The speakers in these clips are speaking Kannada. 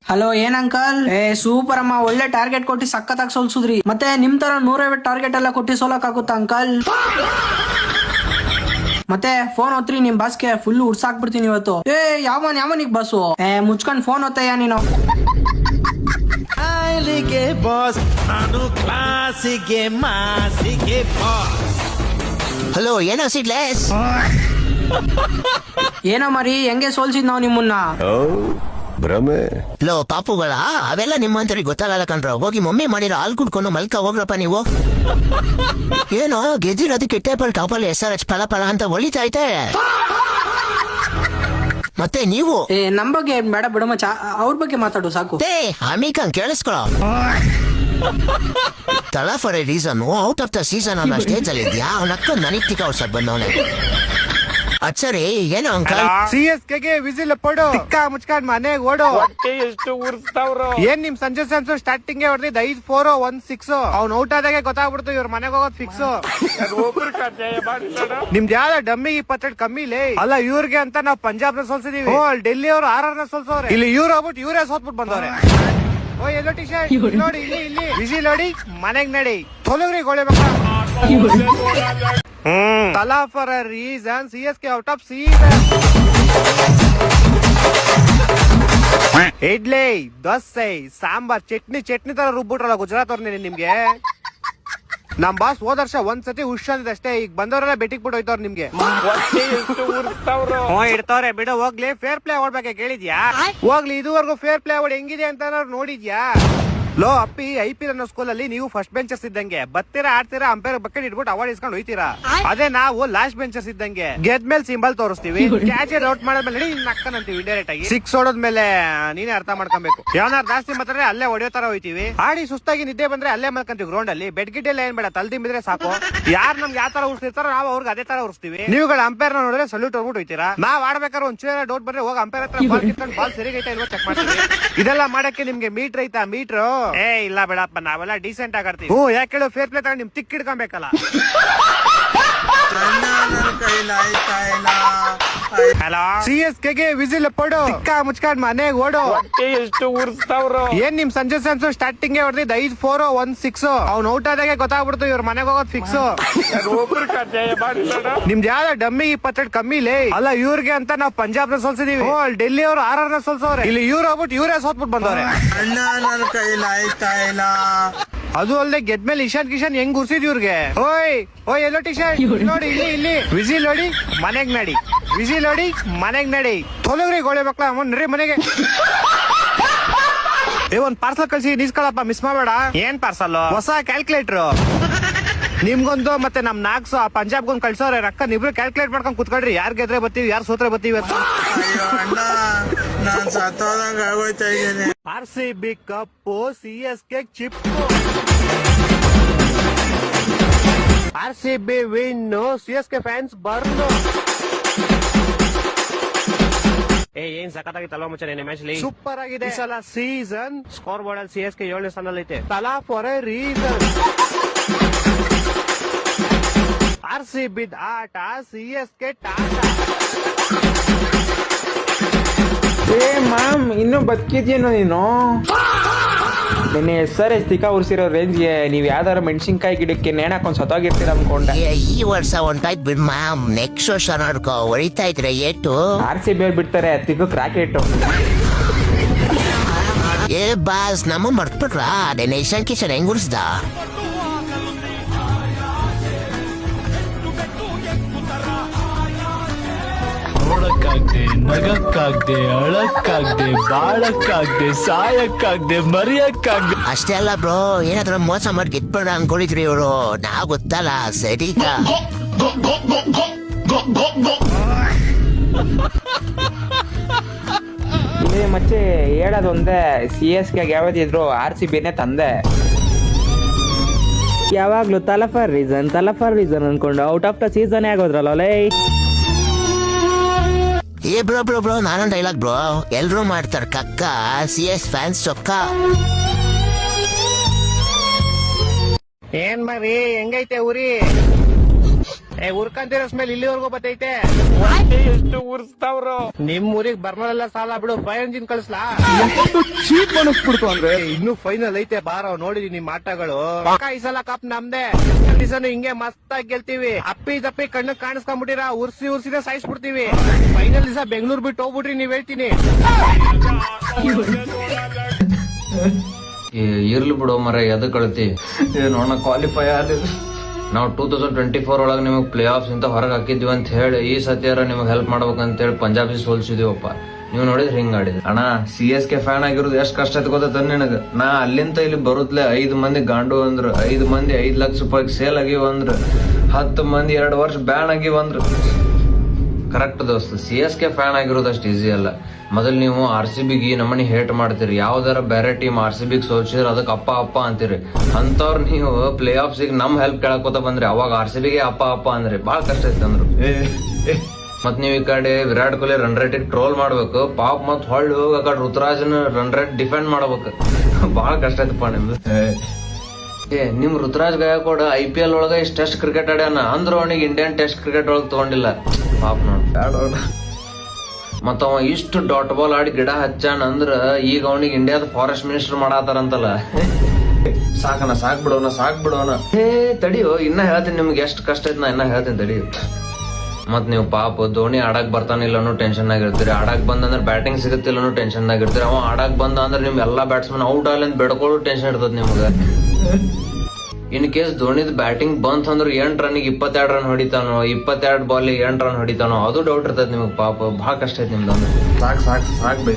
ಹಲೋ ಏನ್ ಅಂಕಲ್? ಸೂಪರ್ ಅಮ್ಮ, ಒಳ್ಳೆ ಟಾರ್ಗೆಟ್ ಕೊಟ್ಟು ಸಖತ್ತಾಗಿ ಸೋಲ್ಸುದ್ರಿ. ಮತ್ತೆ ನಿಮ್ ತರ 150 ಟಾರ್ಗೆಟ್ ಎಲ್ಲ ಕೊಟ್ಟು ಸೋಲಕ್ ಆಗುತ್ತಾ ಅಂಕಲ್? ಮತ್ತೆ ಫೋನ್ ಹೊತ್ರಿ ನಿಮ್ ಬಾಸ್ಗೆ ಫುಲ್ ಉಡ್ಸಾಕ್ಬಿಡ್ತೀನಿ ಇವತ್ತು. ಯಾವನಿಗ್ ಬಸ್ಸು? ಮುಚ್ಕೊಂಡ್ ಫೋನ್ ಹೊತ್ತಯ್ಯ ನೀನು. ಬಾಸ್ ನಾನು ಕ್ಲಾಸಿಗೆ ಮಾಸಿಗೆ ಬಾಸ್. ಹಲೋ, ಏನೋ ಸಿಡ್ಲೆಸ್? ಏನೋ ಮರಿ, ಹೆಂಗೆ ಸೋಲ್ಸಿದ್ ನಾವ್ ನಿಮ್ಮನ್ನ? ಭ್ರಮೆ. ಲೋ ಪಾಪುಗಳ, ಅವೆಲ್ಲ ನಿಮ್ಮಂತರಿಗೆ ಗೊತ್ತಾಗಲ್ಲ ಕಣ್ರ. ಹೋಗಿ ಮಮ್ಮಿ ಮಾಡಿರೋ ಹಾಲು ಕುಡ್ಕೊಂಡು ಮಲ್ಕ ಹೋಗ್ರಪ್ಪ ನೀವು. ಏನೋ ಗೆದ್ದಿರೋದಕ್ಕೆ ಟೇಬಲ್ ಟಾಪಲ್ಲಿ SRH ಫಲ ಫಲ ಅಂತ ಹೊಳಿತೈತೆ. ಮತ್ತೆ ನೀವು ನಮ್ ಬಗ್ಗೆ ಬೇಡ ಬಿಡು ಮಚ್ಚ, ಅವ್ರ ಬಗ್ಗೆ ಮಾತಾಡು ಸಾಕು. ಅಮಿಕಂಗ್ ಕೇಳಿಸ್ಕೊಳ. ತಲಾ for A reason out of the season ಅನ್ನೋ ಸ್ಟೇಜ್ ಅಲ್ಲಿ ಇದ್ಯಾ. ಅವನಕ್ಕ ನನಗ್ ಟಿಕ ಔಟ್ಸಕ್ ಬಂದವನೆ. ಅಚ್ಚರಿ ಏನೋ ಅಂಕಲ್? CSKಗೆ ವಿಸಿಲ್ ಪಡು, ತಿಕ್ಕ ಮುಚ್ಕೊಂಡ್ ಮನೆಗ್ ಓಡು. ಎಷ್ಟು ಉರ್ಸ್ತಾವ್ರು. ಏನ್ ನಿಮ್ ಸಂಜೆ ಸೆನ್ಸ್ ಸ್ಟಾರ್ಟಿಂಗ್ ಹೊಡೆದಿದ್ದು 5-4 1-6. ಅವ್ನ್ ಔಟ್ ಆದಾಗೆ ಗೊತ್ತಾಗ್ಬಿಡ್ತು ಇವ್ರ ಮನೆಗ್ ಹೋಗೋದ್ ಫಿಕ್ಸ್. ನಿಮ್ದು ಯಾವ್ದ ಡಮ್ಮಿ 22 ಕಮ್ಮಿಲಿ ಅಲ್ಲ. ಇವ್ರಿಗೆ ಅಂತ ನಾವ್ ಪಂಜಾಬ್ ನ ಸೋಲ್ಸಿದೀವಿ. ಡೆಲ್ಲಿ ಅವ್ರು RR ನ ಸೋಲ್ಸವ್ರೆ. ಇಲ್ಲಿ ಇವ್ರು ಹೋಗ್ಬಿಟ್ಟು ಇವರೇ ಸೋತ್ಬಿಟ್ಟು ಬಂದವ್ರೆ. ಓ ಎಲ್ಲೋ ಟಿ ಶರ್ಟ್ ನೋಡಿ, ಇಲ್ಲಿ ವಿಸಿಲ್ ನೋಡಿ ಮನೆಗ್ ನಡಿ. ತೊಲಗ್ರಿ ಗೋಳೆ ತಲಾ for a reason CSK out of season. Idli, dosa, sambar, chutney ತರ ರುಬ್ಬಿಟ್ರಲ್ಲ ಗುಜರಾತ್ ಅವ್ರ ನಿಮ್ಗೆ. ನಮ್ ಬಾಸ್ ಹೋದ ವರ್ಷ ಒಂದ್ಸತಿ ಹುಷ್ ಅಂದಿದೆ ಅಷ್ಟೇ. ಈಗ ಬಂದವರೆಲ್ಲ ಬೆಟ್ಟಿಗೆ ಬಿಟ್ಟು ಹೋಯ್ತವ್ರ ನಿಮ್ಗೆ. ಇಡ್ತವ್ರೆ ಬಿಡು ಹೋಗ್ಲಿ. ಫೇರ್ ಪ್ಲೇ ಓಡ್ಬೇಕೆ ಕೇಳಿದ್ಯಾ? ಹೋಗ್ಲಿ, ಇದುವರೆಗೂ ಫೇರ್ ಪ್ಲೇ ಓಡ್ ಹೆಂಗಿದೆ ಅಂತ ನೋಡಿದ್ಯಾ? ಲೋ ಅಪ್ಪಿ, IPL ಅನ್ನೋ ಸ್ಕೂಲ್ ಅಲ್ಲಿ ನೀವು ಫಸ್ಟ್ ಬೆಂಚರ್ಸ್ ಇದ್ದಂಗೆ. ಬತ್ತೀರಾ, ಆಡ್ತೀರಾ, ಅಂಪೈರ್ ಬಕೆಟ್ ಇಟ್ಬಿಟ್ಟು ಅವಾರ್ಡ್ ಇಸ್ಕೊಂಡು ಹೋಯ್ತೀರಾ. ಅದೇ ನಾವು ಲಾಸ್ಟ್ ಬೆಂಚರ್ಸ್ ಇದ್ದಂಗೆ. ಗೆದ್ಮೇಲೆ ಸಿಂಬಲ್ ತೋರಿಸ್ತೀವಿ, ಕ್ಯಾಚ್ ಔಟ್ ಮಾಡಿದ್ಮೇಲೆ ನಕ್ಕನಂತೀವಿ ಇಂಡೈರೆಕ್ಟ್ ಆಗಿ. 6 ಹೊಡೋದ್ಮೇಲೆ ನೀನೇ ಅರ್ಥ ಮಾಡ್ಕೊಬೇಕು. ಯಾವನಾರು ಜಾಸ್ತಿ ಮಾತ್ರ ಅಲ್ಲೇ ಹೊಡೆಯೋ ತರ ಹೋಯ್ತೀವಿ. ಆಡಿ ಸುಸ್ತಾಗಿ ನಿದ್ದೆ ಬಂದ್ರೆ ಅಲ್ಲೇ ಮಲ್ಕಂತೀವಿ ಗ್ರೌಂಡ್ ಅಲ್ಲಿ. ಬೆಡ್ ಗಿಡ್ ಎಲ್ಲ ಏನ್ ಬೇಡ, ತಲ್ದಿಂಬಿದ್ರೆ ಸಾಕು. ಯಾರು ನಮ್ಗೆ ಯಾವ ತರ ಉರ್ಸ್ತಿರ್ತಾರೋ ನಾವು ಅವ್ರಿಗೆ ಅದೇ ತರ ಉರ್ಸ್ತೀವಿ. ನೀವುಗಳ ಅಂಪೈರ್ ನೋಡಿದ್ರೆ ಸಲ್ಯೂಟ್ ಹೋಗ್ಬಿಟ್ಟು ಹೋಯ್ತೀರಾ. ನಾವ್ ಆಡ್ಬೇಕಾದ್ರೆ ಒಂದ್ ಚೂರ ಡೌಟ್ ಬಂದ್ರೆ ಹೋಗಿ ಅಂಪೈರ್ ಹತ್ರ ಬಾಲ್ ಕಿತ್ಕೊಂಡು ಬಾಲ್ ಸರಿಗೈತಾ ಇಲ್ವಾ ಚೆಕ್ ಮಾಡ್ತೀವಿ. ಇದೆಲ್ಲ ಮಾಡಕ್ಕೆ ನಿಮ್ಗೆ ಮೀಟರ್ ಐತಾ? ಮೀಟರ್ ಇಲ್ಲ ಬೇಡಪ್ಪ, ನಾವೆಲ್ಲ ಡೀಸೆಂಟ್ ಆಗಿ ಆಡ್ತೀವಿ. ಯಾಕೆ ಹೇಳು, ಫೇರ್ ಪ್ಲೇ ತಗೊಂಡು ನಿಮ್ ತಿಕ್ ಹಿಡ್ಕೊಬೇಕಲ್ಲ. ಹಲೋ, CSKಗೆ ವಿಸಿಲ್ ಪಡು, ತಿಕ್ಕ ಮುಚ್ಕೊಂಡ್ ಮನೆಗ್ ಓಡು. ಎಷ್ಟು ಉರ್ಸ್ತಾವ್ರು. ಏನ್ ನಿಮ್ ಸಂಜೆ ಸೆನ್ಸ್ ಸ್ಟಾರ್ಟಿಂಗ್ ಹೊಡೆದಿದ್ದು 5-4 1-6. ಅವ್ನ್ ಔಟ್ ಆದಾಗೆ ಗೊತ್ತಾಗ್ಬಿಡ್ತು ಇವ್ರ ಮನೆಗ್ ಹೋಗೋದ್ ಫಿಕ್ಸ್. ನಿಮ್ದು ಯಾವ್ದ ಡಮ್ಮಿ 22 ಕಮ್ಮಿಲಿ ಅಲ್ಲ. ಇವ್ರಿಗೆ ಅಂತ ನಾವ್ ಪಂಜಾಬ್ ನ ಸೋಲ್ಸಿದೀವಿ. ಡೆಲ್ಲಿ ಅವ್ರು RR ನ ಸೋಲ್ಸವ್ರೆ. ಇಲ್ಲಿ ಇವ್ರು ಹೋಗ್ಬಿಟ್ಟು ಇವರೇ ಸೋತ್ಬಿಟ್ಟು ಬಂದವ್ರೆ. ಅದು ಅಲ್ಲದೆ ಗೆದ್ಮೇಲೆ ಇಶಾನ್ ಕಿಶನ್ ಹೆಂಗ್ ಉರ್ಸಿದ್ ಇವ್ರಿಗೆ. ಓಯ್ ಎಲ್ಲೋ ಟಿ ಶರ್ಟ್ ನೋಡಿ, ಇಲ್ಲಿ ವಿಸಿಲ್ ನೋಡಿ ಮನೆಗ್ ನಡಿ. ವಿಸಿಲ್ ನೋಡಿ ಮನೆಗ್ ನಡಿ. ತೊಲಗ್ರಿ ಗೋಳೆ ಮಕ್ಳ ನಡ್ರಿ ಮನೆಗೆ. ಒಂದ್ ಪಾರ್ಸಲ್ ಕಳ್ಸಿ ನಿಸ್ಕೊಳಪ್ಪ, ಮಿಸ್ ಮಾಡಬೇಡ. ಏನ್ ಪಾರ್ಸಲ್? ಹೊಸ ಕ್ಯಾಲ್ಕುಲೇಟರ್ ನಿಮ್ಗೊಂದು, ಮತ್ತೆ ನಮ್ ನಾಕ್ಸು ಆ ಪಂಜಾಬ್ಗೊಂದು ಕಳ್ಸೋರೆ. ರೊಕ್ಕ ನಿಬ್ರು ಕ್ಯಾಲ್ಕುಲೇಟ್ ಮಾಡ್ಕೊಂಡ್ ಕುತ್ಕೊಳ್ರಿ. ಯಾರ್ ಗೆದ್ರೆ ಬರ್ತೀವಿ, ಯಾರು ಸೋತ್ರೆ ಬರ್ತೀವಿ ಅಂತ. RCB ಕಪ್ಪು, CSK ಚಿಪ್ಪು. RCB win, CSK fans burn. ಏನ್ ಸಖತ್ತಾಗಿತ್ತಲ್ವಾ ಮಚ್ಚ ನಿನ್ನೆ ಮ್ಯಾಚ್ ಅಲ್ಲಿ? ಸೂಪರ್ ಆಗಿದೆ. ಈ ಸಲ ಸೀಸನ್ ಸ್ಕೋರ್ ಬೋರ್ಡ್ ಅಲ್ಲಿ CSK 7ನೇ ಸ್ಥಾನದಲ್ಲಿ ಐತೆ. ತಲಾ ಫಾರ್ ಎ ರೀಸನ್. RCB ಆಟ, CSK ಟಾಟ. ಮ್ಯಾಮ್, ಇನ್ನೂ ಬದುಕಿದ್ಯೇನೋ ನೀನು? ನಿನ್ನೆ SRH ತಿಕ್ಕ ಉರ್ಸಿರೋ ರೇಂಜ್ಗೆ ನೀವ್ ಯಾವ್ದಾರ ಮೆಣಸಿನ್ಕಾಯಿ ಗಿಡಕ್ಕೆ ನೇಣ್ ಹಾಕೊಂಡ್ ಸತ್ತೋಗಿರ್ತೀರ ಅನ್ಕೊಂಡೆ. ಈ ವರ್ಷ ಹೊಂಟಾಯ್ತು ಬಿಡ್ ಮ್ಯಾಮ್. ನೆಕ್ಸ್ಟ್ ವರ್ಷ ನೋಡ್ಕೋ ಹೊಡಿತಾ ಇದ್ರೆ ಏಟು. RCB ಅವ್ರು ಬಿಡ್ತಾರೆ ತಿಕ್ಕಕ್ ರಾಕೆಟ್. ಬಾಸ್, ನಮ್ಮ ಮರ್ತ್ಬಿಟ್ರ ನೆನ್ನೆ ಇಶಾನ್ ಕಿಶನ್ ಹೆಂಗ್ ಉರ್ಸ್ದ? ನೋಡಕ್ಕಾಗ್ದೆ, ನಗಕ್ಕಾಗ್ದೆ, ಅಳಕ್ಕಾಗ್ದೆ, ಬಾಳಕ್ಕಾಗ್ದೆ, ಸಾಯಕ್ಕಾಗ್ದೆ, ಮರಿಯಕ್ಕಾಗ್ದೆ. ಅಷ್ಟೇ ಅಲ್ಲ ಬ್ರೋ, ಏನಾದ್ರು ಮೋಸ ಮಾಡಿ ಗೆದ್ಬೇಡ ಅನ್ಕೊಂಡಿದ್ರಿ ಇವ್ರು. ನಾವ್ ಗೊತ್ತಲ್ಲ ಸರಿಗ. ಇಲ್ಲಿ ಮತ್ತೆ ಹೇಳೋದೊಂದೇ, CSK ಯಾವ್ದಿದ್ರು RCBನೇ ತಂದೆ. ಯಾವಾಗ್ಲೂ ತಲಫರ್ ರೀಸನ್ ಅನ್ಕೊಂಡು ಔಟ್ ಆಫ್ ದ ಸೀಸನ್ ಆಗೋದ್ರಲ್ಲ. ಬ್ರೋ ನಾನೊಂದು ಡೈಲಾಗ್ ಬ್ರೋ. ಎಲ್ರು ಮಾಡ್ತಾರ ಕಕ್ಕ, CS ಫ್ಯಾನ್ಸ್ ಚೊಕ್ಕ. ಏನ್ ಮರಿ ಹೆಂಗೈತೆ ಊರಿ? ಉರ್ಕಂತಿರೋ ಸ್ಮೆಲ್ ಇಲ್ಲಿವರೆಗೂ ಬತ್ತೈತೆ. ಹೊಟ್ಟೆ ಎಷ್ಟು ಉರ್ಸ್ತಾವ್ರೋ. ನಿಮ್ ಊರಿಗೆ ಬರ್ನಲೆಲ್ಲ ಸಾಲ ಬಿಡು, ಫೈರ್ ಇಂಜಿನ್ ಕಳಿಸ್ಲಾ? ಚೀಪ್ ಅನಿಸ್ಬಿಡ್ತು ಅಂದ್ರೆ. ಇನ್ನು ಫೈನಲ್ ಐತೆ ಬಾರೋ, ನೋಡಿದೀನಿ ನಿಮ್ ಆಟಗಳು. ಈ ಸಲ ಕಪ್ ನಮ್ದೆ. ದಿವಸನು ಹಿಂಗೆ ಮಸ್ತ್ ಆಗಿ ಗೆಲ್ತೀವಿ. ಅಪ್ಪಿ ತಪ್ಪಿ ಕಣ್ಣು ಕಾಣಿಸ್ಕೊಂಡ್ಬಿಟ್ಟಿರ, ಉರ್ಸಿನೇ ಸಾಯಿಸ್ಬಿಡ್ತೀವಿ. ಫೈನಲ್ ದಿವಸ ಬೆಂಗಳೂರು ಬಿಟ್ಟು ಹೋಗ್ಬಿಟ್ರಿ ನೀವ್ ಹೇಳ್ತೀನಿ. ಇರ್ಲಿ ಬಿಡೋ ಮರ ಎದ ಕಳ್ತಿ ನೋಡ ಕ್ವಾಲಿಫೈ ಆದ ನಾವು 2024 ಒಳಗೆ ನಿಮಗೆ ಪ್ಲೇ ಆಫ್ಸ್ ಇಂತ ಹೊರಗೆ ಹಾಕಿದ್ವಿ ಅಂತ ಹೇಳಿ ಈ ಸತಿಯಾರ ನಿಮ್ಗೆ ಹೆಲ್ಪ್ ಮಾಡ್ಬೇಕಂತ ಹೇಳಿ ಪಂಜಾಬಿ ಸೋಲ್ಸಿದೀವಪ್ಪ. ನೀವು ನೋಡಿದ್ರೆ ಹಿಂಗ ಆಡಿದ್ರಿ ಅಣ್ಣ. CSK ಫ್ಯಾನ್ ಆಗಿರೋದು ಎಷ್ಟ್ ಕಷ್ಟ ಐತೆ ಗೊತ್ತ ನಿನಗ. ನಾ ಅಲ್ಲಿಂದ ಇಲ್ಲಿ ಬರುತ್ತಲೇ 5 ಮಂದಿ ಗಾಂಡು ಅಂದ್ರ, 5 ಮಂದಿ 5 ಲಕ್ಷ ರೂಪಾಯಿ ಸೇಲ್ ಆಗಿವ ಅಂದ್ರ, 10 ಮಂದಿ 2 ವರ್ಷ ಬ್ಯಾನ್ ಆಗಿವ ಅಂದ್ರ. ಕರೆಕ್ಟ್ ದೋಸ್ತ, CSK ಫ್ಯಾನ್ ಆಗಿರೋದು ಅಷ್ಟು ಈಸಿ ಅಲ್ಲ. ಮೊದಲ್ ನೀವು RCB ನಮ್ಮನಿ ಹೇಟ್ ಮಾಡ್ತೀರಿ. ಯಾವ್ದಾರ ಬೇರೆ ಟೀಮ್ RCB ಸೋಲ್ಸಿದ್ರೆ ಅದಕ್ಕೆ ಅಪ್ಪ ಅಪ್ಪ ಅಂತೀರಿ. ಅಂತವ್ರು ನೀವು ಪ್ಲೇ ಆಫ್ಸ್ ನಮ್ ಹೆಲ್ಪ್ ಕೇಳಕೋತ ಬಂದ್ರಿ, ಅವಾಗ RCB ಅಪ್ಪ ಅಪ್ಪ ಅಂದ್ರಿ. ಬಾಳ ಕಷ್ಟ ಐತೆ ಅಂದ್ರು. ಮತ್ ನೀವ್ ಈ ಕಡೆ Virat Kohli run rate troll ಮಾಡ್ಬೇಕು, ಪಾಪ್ ಮತ್ ಹೊಳ್ಳಿ ಹೋಗಿ ಆ ಕಡೆ ಋತುರಾಜನ್ ರನ್ ರೇಟ್ ಡಿಫೆಂಡ್ ಮಾಡ್ಬೇಕು. ಬಾಳ ಕಷ್ಟ ಐತಪ್ಪ ನಿಮ್ದು. ನಿಮ್ ಋತುರಾಜ್ ಗಾಯಕ್ವಾಡ್ IPL ಒಳಗ ಇಷ್ಟ ಟೆಸ್ಟ್ ಕ್ರಿಕೆಟ್ ಆಡ್ಯಾನ ಅಂದ್ರ ಅವನಿಗೆ ಇಂಡಿಯನ್ ಟೆಸ್ಟ್ ಕ್ರಿಕೆಟ್ ಒಳಗ್ ತಗೊಂಡಿಲ್ಲ. ಪಾಪ್ ನೋಡ್. ಮತ್ತ ಅವ ಇಷ್ಟು ಡಾಟ್ ಬಾಲ್ ಆಡಿ ಗಿಡ ಹಚ್ಚಾನ ಅಂದ್ರ ಈಗ ಅವನಿಗೆ ಇಂಡಿಯಾದ ಫಾರೆಸ್ಟ್ ಮಿನಿಸ್ಟರ್ ಮಾಡಾತಾರಂತಲ್ಲ. ಸಾಕ್ ಬಿಡೋನ. ತಡಿಯೋ, ಇನ್ನ ಹೇಳ್ತೀನಿ ನಿಮ್ಗೆ ಎಷ್ಟ್ ಕಷ್ಟ ಐತ್, ನಾ ಇನ್ನ ಹೇಳ್ತೀನಿ ತಡಿ. ಮತ್ ನೀವು ಪಾಪ ಧೋನಿ ಆಡಕ್ ಬರ್ತಾನಿಲ್ಲ ಅನ್ನೋ ಟೆನ್ಷನ್ ಆಗಿರ್ತೀರಿ. ಆಡಕ್ ಬಂದಂದ್ರೆ ಬ್ಯಾಟಿಂಗ್ ಸಿಗುತ್ತಿಲ್ಲ ಅನ್ನೋ ಟೆನ್ಷನ್ ಆಗಿರ್ತೀರಿ. ಅವ ಆಡಕ್ ಬಂದ ಅಂದ್ರೆ ನಿಮ್ ಎಲ್ಲಾ ಬ್ಯಾಟ್ಸ್ಮನ್ ಔಟ್ ಆಗಲಿ ಅಂತ ಬೆಡ್ಕೊಳ್ಳೋ ಟೆನ್ಷನ್ ಇರ್ತದ ನಿಮ್ಗ. ಇನ್ ಕೇಸ್ ಧೋನಿದ್ ಬ್ಯಾಟಿಂಗ್ ಬಂತ್ ಅಂದ್ರೆ 8 ರನ್ನಿಗೆ 22 ರನ್ ಹೊಡಿತಾನೋ, 22 ಬಾಲ್ 8 ರನ್ ಹೊಡಿತಾನೋ, ಅದು ಡೌಟ್ ಇರ್ತದ ನಿಮಗ್. ಪಾಪ ಬಹಳ ಕಷ್ಟ ಐತಿ ನಿಮ್ದು. ಸಾಕ್ ಬೈ.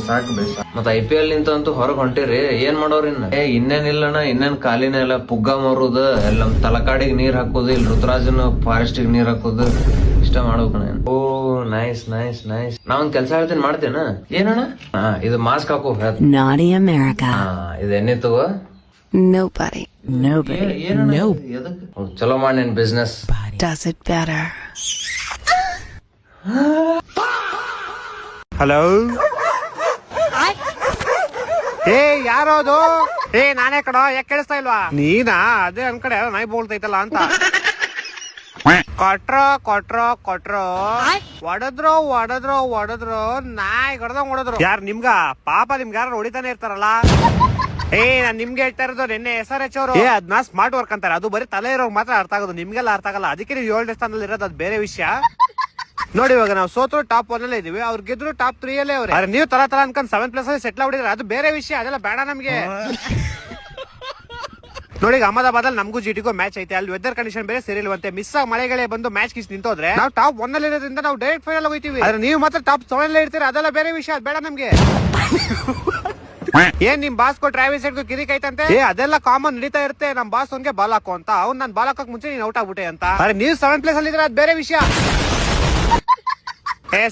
ಮತ್ IPL ನಿಂತ ಅಂತೂ ಹೊರಗ್ ಹೊಂಟಿರಿ, ಏನ್ ಮಾಡೋರಿ ಇನ್ನೇನಿಲ್ಲಣ್ಣ. ಇನ್ನೇನ್ ಖಾಲಿನೇ ಇಲ್ಲ. ಪುಗ್ಗ ಮರುದು, ಎಲ್ಲ ತಲಕಾಡಿಗೆ ನೀರ್ ಹಾಕೋದು, ಇಲ್ಲಿ ಋತುರಾಜನ್ ಫಾರೆಸ್ಟ್ ನೀರ್ ಹಾಕೋದು, ಇಷ್ಟ ಮಾಡ್ಬೇಕಣ್ಣ. ಓ ನೈಸ್. ನಾ ಒಂದ್ ಕೆಲ್ಸ ಹೇಳ್ತೀನಿ, ಮಾಡ್ತೇನ? ಏನಣ್ಣ? ಇದು ಮಾಸ್ಕ್ ಹಾಕೋ. Naughty America. ಇದು ಎಣ್ಣೆ ತಗೋ. Nobody ಚಲೋ ಮಾಡಿ ನಿನ್ business. does it better. Hello, ಯಾರೋದು? ನಾನೇ ಕಡೋ, ಯಾಕೆ ಕೇಳಿಸ್ತಾ ಇಲ್ವಾ? ನೀನಾ? ಅದೇ ಅನ್ಕಡೆ ಯಾರೋ ನಾಯಿ ಬೋಳ್ತೈತಲ್ಲ ಅಂತ. ಕೊಟ್ರೋ ಹೊಡದ್ರು ನಾಯಿ ಹೊಡೆದಂಗ್ ಹೊಡೆದ್ರು. ಯಾರು ನಿಮ್ಗ? ಪಾಪ ನಿಮ್ಗೆ ಯಾರು ಹೊಡಿತಾನೆ ಇರ್ತಾರಲ್ಲ. ನಾನ್ ನಿಮ್ಗೆ ಹೇಳ್ತಾ ಇರೋದು, ನಿನ್ನೆ SRH ಅವರು ಅದನ್ನ ಸ್ಮಾರ್ಟ್ ವರ್ಕ್ ಅಂತಾರೆ. ಅದು ಬರೀ ತಲೆ ಇರೋರ್ಗೆ ಮಾತ್ರ ಅರ್ಥ ಆಗೋದು, ನಿಮ್ಗೆಲ್ಲ ಅರ್ಥ ಆಗಲ್ಲ. ಅದಕ್ಕೆ ನೀವು 7ನೇ ಸ್ಥಾನದಲ್ಲಿ ಇರೋದು, ಅದು ಬೇರೆ ವಿಷಯ. ನೋಡಿ, ಇವಾಗ ನಾವು ಸೋತರು ಟಾಪ್ 1 ಅಲ್ಲೇ ಇದೀವಿ, ಅವ್ರು ಗೆದ್ರು ಟಾಪ್ 3 ಅಲ್ಲೇ ಅವ್ರೆ. ನೀವು ತರ ಅನ್ಕೊಂಡ್ 7+ ಅಲ್ಲಿ ಸೆಟ್ಲ್ ಆಗ್ಬಿಟ್ಟಿದ್ರೆ ಅದು ಬೇರೆ ವಿಷಯ, ಅದೆಲ್ಲ ಬೇಡ ನಮ್ಗೆ. ನೋಡಿ, ಅಹಮದಾಬಾದ್ ಅಲ್ಲಿ ನಮಗೂ GTಗೂ ಮ್ಯಾಚ್ ಐತೆ. ಅಲ್ಲಿ ವೆದರ್ ಕಂಡೀಷನ್ ಬೇರೆ ಸರಿಯಿಲ್ವಂತೆ. ಮಿಸ್ ಆಗಿ ಮಳೆಗಳೇ ಬಂದು ಮ್ಯಾಚ್ ಕಿಸ್ ನಿಂತೋದ್ರೆ ನಾವು ಟಾಪ್ 1 ಅಲ್ಲಿ ಇರೋದ್ರಿಂದ ನಾವು ಡೈರೆಕ್ಟ್ ಫೈನಲ್ ಹೋಗ್ತೀವಿ. ಆದ್ರೆ ನೀವು ಮಾತ್ರ ಟಾಪ್ 7 ಅಲ್ಲೇ ಇರ್ತೀರ, ಅದೆಲ್ಲ ಬೇರೆ ವಿಷಯ, ಅದು ಬೇಡ ನಮ್ಗೆ. ಏನ್ ನಿಮ್ ಬಾಸ್ ಟ್ರಾವಿಸ್ ಹೆಡ್ಗೂ ಕಿರಿಕ್ ಐತಂತೆ? ಅದೆಲ್ಲ ಕಾಮನ್ ನಡೀತಾ ಇರುತ್ತೆ. ನಮ್ ಬಾಸ್ ಅವ್ನ್ಗೆ ಬಾಲ್ ಹಾಕೋ ಅಂತ, ಅವ್ನ್ ನಾನ್ ಬಾಲ್ ಹಾಕಕ್ ಮುಂಚೆ ನೀನ್ ಔಟ್ ಆಗ್ಬಿಟ್ಟೆ ಅಂತ. ಆದ್ರೆ ನೀವು 7+ ಅಲ್ಲಿ ಇದ್ರೆ ಅದು ಬೇರೆ ವಿಷಯ.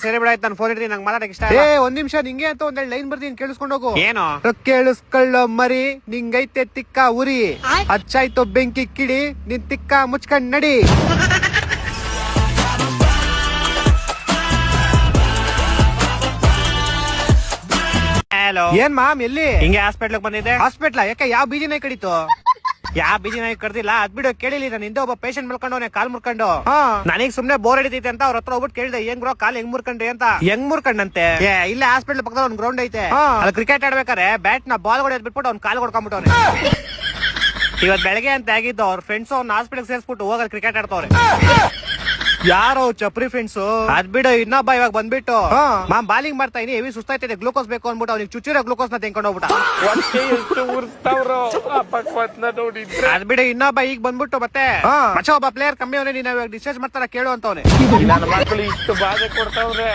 ಸರಿ ಬಿಡ, ಆಯ್ತು, ನಾನು ಫೋನ್ ಇಡ್ತೀನಿ, ನಂಗೆ ಮಾತಾಡಕ್ ಇಷ್ಟ. ಒಂದ್ ನಿಮಿಷ, ನಿಂಗೆ ಅಂತ ಒಂದ್ ಲೈನ್ ಬರ್ತೀನಿ, ಕೇಳಿಸ್ಕೊಂಡು ಹೋಗು. ಏನು? ಕೇಳಿಸ್ಕೊಳ್ಳೋ ಮರಿ, ನಿಂಗೈತೆ ತಿಕ್ಕ ಉರಿ, ಹಚ್ಚಾಯ್ತು ಬೆಂಕಿ ಕಿಡಿ, ನಿನ್ ತಿಕ್ಕ ಮುಚ್ಕೊಂಡ್ ನಡಿ. ಏನ್ ಮಾಮ್, ಎಲ್ಲಿ? ಹಿಂಗೆ ಹಾಸ್ಪಿಟ್ಲ್ ಬಂದಿದ್ದೆ. ಹಾಸ್ಪಿಟ್ಲ ಯಾಕೆ? ಯಾವ ಬೀದಿ ನಾಯಿ ಕಡಿತು? ಯಾವ ಬೀದಿ ನಾಯಿ ಕಡ್ದಿಲ್ಲ, ಅದ್ ಬಿಡು. ಕೇಳಿಲ್ಲ, ನಾನು ಹಿಂದೆ ಒಬ್ಬ ಪೇಷಂಟ್ ಮಲ್ಕೊಂಡವನೆ, ಕಾಲ್ ಮುರ್ಕೊಂಡು. ನನಗ್ ಸುಮ್ನೆ ಬೋರ್ ಹಿಡಿತೈತೆ ಅಂತ ಅವ್ರ ಹತ್ರ ಹೋಗ್ಬಿಟ್ಟು ಕೇಳಿದೆ, ಏನ್ ಬ್ರೋ ಕಾಲ್ ಹೆಂಗ್ ಮುರ್ಕೊಂಡ್ರಿ ಅಂತ. ಹೆಂಗ್ ಮುರ್ಕೊಂಡಂತೆ? ಇಲ್ಲೇ ಹಾಸ್ಪಿಟ್ಲ್ ಪಕ್ಕದ ಒಂದ್ ಗ್ರೌಂಡ್ ಐತೆ, ಅಲ್ಲಿ ಕ್ರಿಕೆಟ್ ಆಡ್ಬೇಕಾರೆ ಬ್ಯಾಟ್ ನ ಬಾಲ್ ಹೊಡೆದ್ ಬಿಟ್ಬಿಟ್ಟು ಅವ್ನ್ ಕಾಲ್ ಹೊಡ್ಕೊಂಡ್ಬಿಟ್ಟವ್ನೆ. ಇವತ್ ಬೆಳಗ್ಗೆ ಅಂತ ಆಗಿದ್ದು, ಅವ್ರ ಫ್ರೆಂಡ್ಸ್ ಅವ್ನ ಹಾಸ್ಪಿಟಲ್ ಸೇರ್ಸ್ಬಿಟ್ಟು ಹೋಗಲ್ ಕ್ರಿಕೆಟ್ ಆಡ್ತವ್ರೆ. ಯಾರೋ ಚಪ್ರಿ ಫ್ರೆಂಡ್ಸ್. ಅದ್ ಬಿಡು, ಇನ್ನೊಬ್ಬ ಇವಾಗ ಬಂದ್ಬಿಟ್ಟು ಮಾಮ್ ಬಾಲಿಂಗ್ ಮಾಡ್ತಾ ಇದೀನಿ, ಹೆವಿ ಸುಸ್ತಾಯ್ತಿದೆ, ಗ್ಲೂಕೋಸ್ ಬೇಕು ಅನ್ಬಿಟ್ಟು ಅವ್ನಿಗೆ ಚುಚ್ಚಿರೋ ಗ್ಲೂಕೋಸ್ ನ ತೆಂಕೊಂಡು ಹೋಗ್ಬಿಟ್ಟ. ಹೊಟ್ಟೆ ಎಷ್ಟು ಉರ್ಸ್ತಾವ್ರೋ. ನೋಡಿದ್ರೆ ಅದ್ ಬಿಡು, ಇನ್ನೊಬ್ಬ ಈಗ ಬಂದ್ಬಿಟ್ಟು ಮತ್ತೆ ಒಬ್ಬ ಪ್ಲೇಯರ್ ಕಮ್ಮಿ ಅವನೇ, ನೀನ್ ಡಿಸ್ಚಾರ್ಜ್ ಮಾಡ್ತಾರ ಕೇಳು ಅಂತವ್ನೆ. ನನ್ನ ಮಕ್ಕಳು ಇಷ್ಟು ಬಾಧೆ ಕೊಡ್ತಾವ್ರೆ.